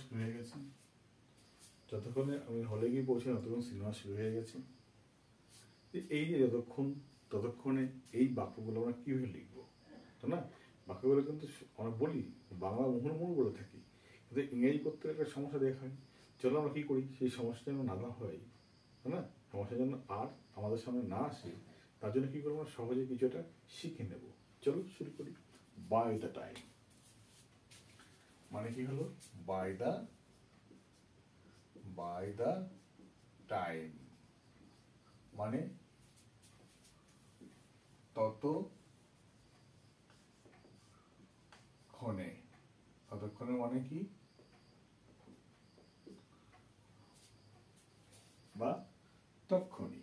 শুরু হয়ে গেছে, যতক্ষণে আমি হলে গিয়ে পৌঁছে ততক্ষণ সিনেমা শুরু হয়ে গেছে। এই যে ততক্ষণে এই বাক্যগুলো আমরা কীভাবে লিখবো, তাই না? বাক্যগুলো কিন্তু আমরা বলি বাংলা মুহুর্মুহু বলে থাকি, কিন্তু ইংরেজি করতে একটা সমস্যা দেখা হয়। চলো আমরা কী করি, সেই সমস্যা যেন না হয়, তাই না? সমস্যা যেন আর আমাদের সামনে না আসে, তার জন্য কী করবো, সহজে কিছু একটা শিখে নেব। চলো শুরু করি। বাই দ্য টাইম মানে কি হলো? বাই দ্য টাইম মানে ততক্ষণে মানে কি, বা তক্ষণি।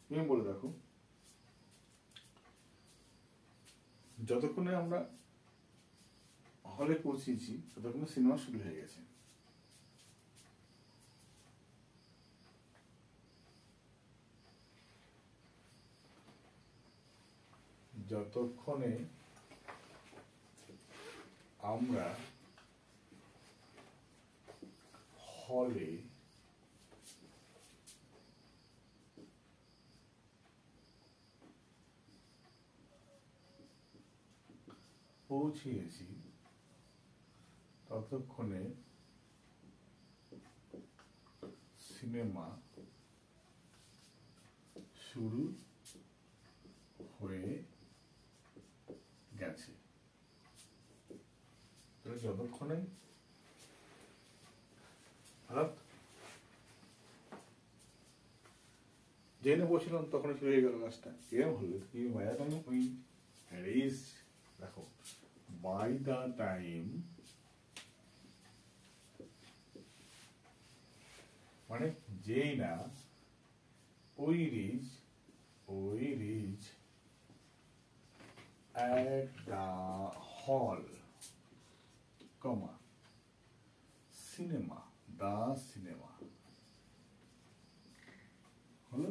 তুমি বলে দেখো, যতক্ষণে আমরা হলে পৌঁছেছি ততক্ষণে সিনেমা শুরু হয়ে গেছে। যতক্ষণে আমরা হলে পৌঁছিয়েছি ততক্ষণে সিনেমা শুরু হয়ে গেছে। যতক্ষণে জেনে বসছিলাম তখন শুরু হয়ে গেল কাজটা, এরকম হলো কি? By the time we reach, দেখো বাই দ্য টাইম মানে যেই না we reach at the hall, comma, cinema, the cinema, হলো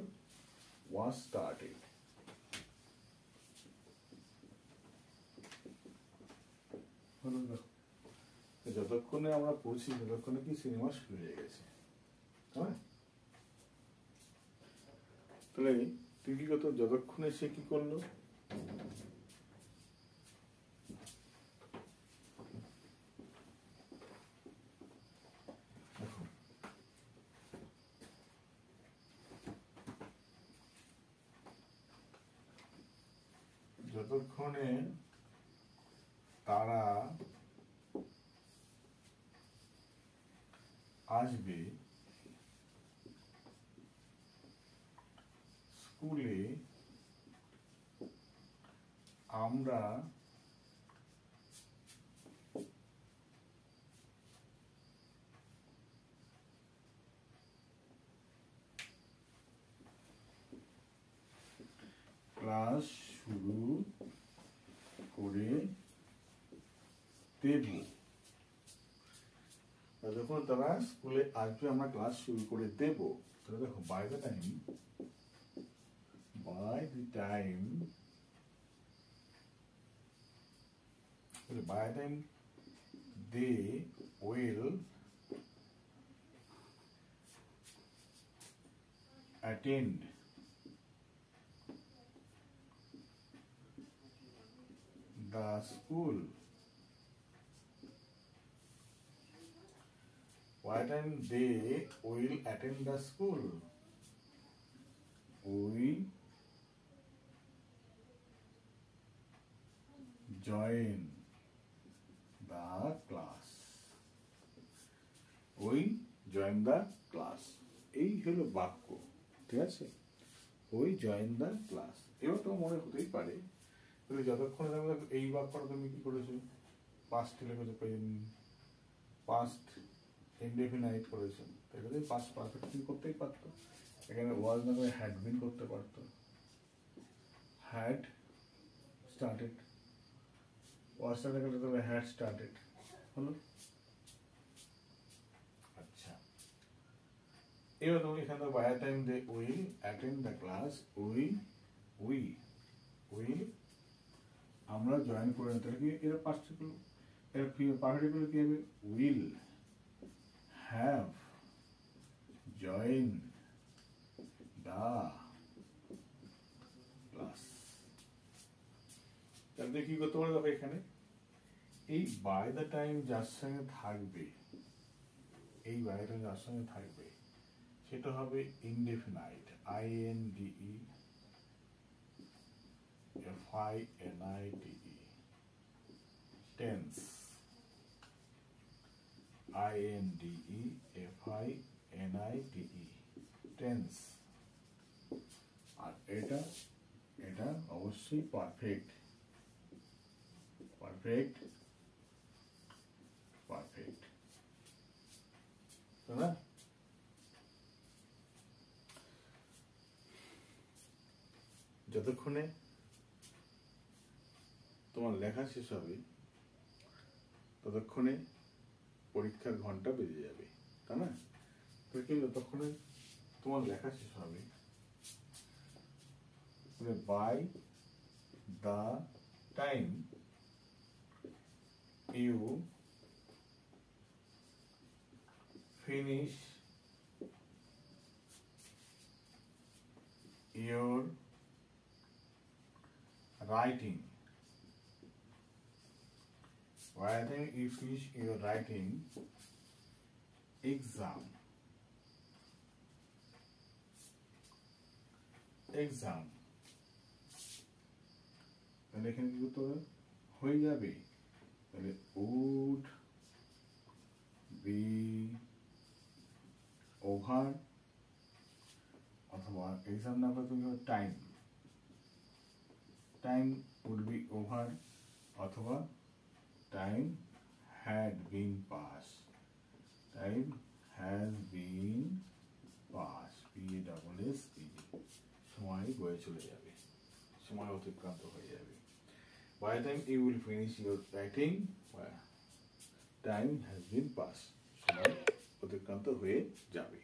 was started. হলো দেখো, যতক্ষণে আমরা পড়ছি ততক্ষণে কি সিনেমা শুরু হয়ে গেছে, হ্যাঁ? তাহলে তুই কি করতো, যতক্ষণে সে কি করলো, যতক্ষণে তারা আসবে স্কুলে আমরা ক্লাস শুরু করে দেব। যখন তারা স্কুলে আসবে আমরা ক্লাস শুরু করে দেব। তাহলে দেখো by the time they will attend the school. By the time they will attend the school, we join the class. We join the class. এই হলো বাক্য, ঠিক আছে? We join the class. এবার তো মনে হতেই পারে, তাহলে যতক্ষণে আমরা এই বাক্যটা তুমি কি করেছো, পাস্ট লিখেছো, পাস্ট ইনডেফিনাইট করেছো, তাহলে পাস্ট পারফেক্ট কি করতেই পারতো, এখানে ওয়াজ না করে হ্যাড বিন করতে পারতো, হ্যাড স্টার্টেড, ওয়াজ স্টার্টেড করতে হবে হ্যাড স্টার্টেড, হলো। আচ্ছা, এবার তুমি এখানে by the time they will attend the class, will আমরা জয়েন করে নিতে, তাহলে কি এরা পার্টিকুলার, এর পার্টিকুলার কি হবে, will have join the class. তাহলে কি করতে পারো, দেখো এখানে এই বাই দ্য টাইম যার সঙ্গে থাকবে, এই বাই দ্য টাইম যার সঙ্গে থাকবে সেটা হবে indefinite, INDE FINITE, tense, INDE FINITE, tense. আর এটা এটা অবশ্যই পারফেক্ট, পারফেক্ট, পারফেক্ট, তাই না? যতক্ষণে তোমার লেখা শেষ হবে ততক্ষণে পরীক্ষার ঘন্টা বেজে যাবে, তাই না? যতক্ষণে তোমার লেখা শেষ হবে, by the time you finish your writing, by the time you finish your writing exam, তাহলে এখানে কি করতে হবে, হয়ে যাবে, তাহলে would be over, অথবা এক্সাম না করে তুমি টাইম would be over, অথবা time had been passed, time has been passed, PASSED, সময় বয়ে চলে যাবে, সময় অতিক্রান্ত হয়ে যাবে। By the time you will finish your writing, time has been passed, সময় অতিক্রান্ত হয়ে যাবে।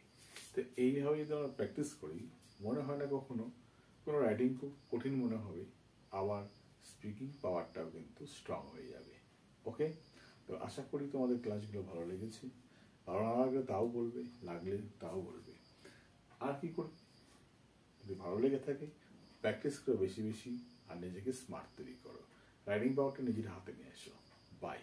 তো এইভাবে যদি আমরা প্র্যাকটিস করি, মনে হয় না কখনো কোনো রাইটিং খুব কঠিন মনে হবে, আবার স্পিকিং পাওয়ারটাও কিন্তু স্ট্রং হয়ে যাবে। ওকে, তো আশা করি তোমাদের ক্লাসগুলো ভালো লেগেছে, ভালো না লাগলে তাও বলবে, লাগলে তাও বলবে। আর কি করবে, যদি ভালো লেগে থাকে প্র্যাকটিস করো বেশি বেশি, আর নিজেকে স্মার্ট তৈরি করো, রাইটিং পাওয়ারটা নিজের হাতে নিয়ে এসো। বাই।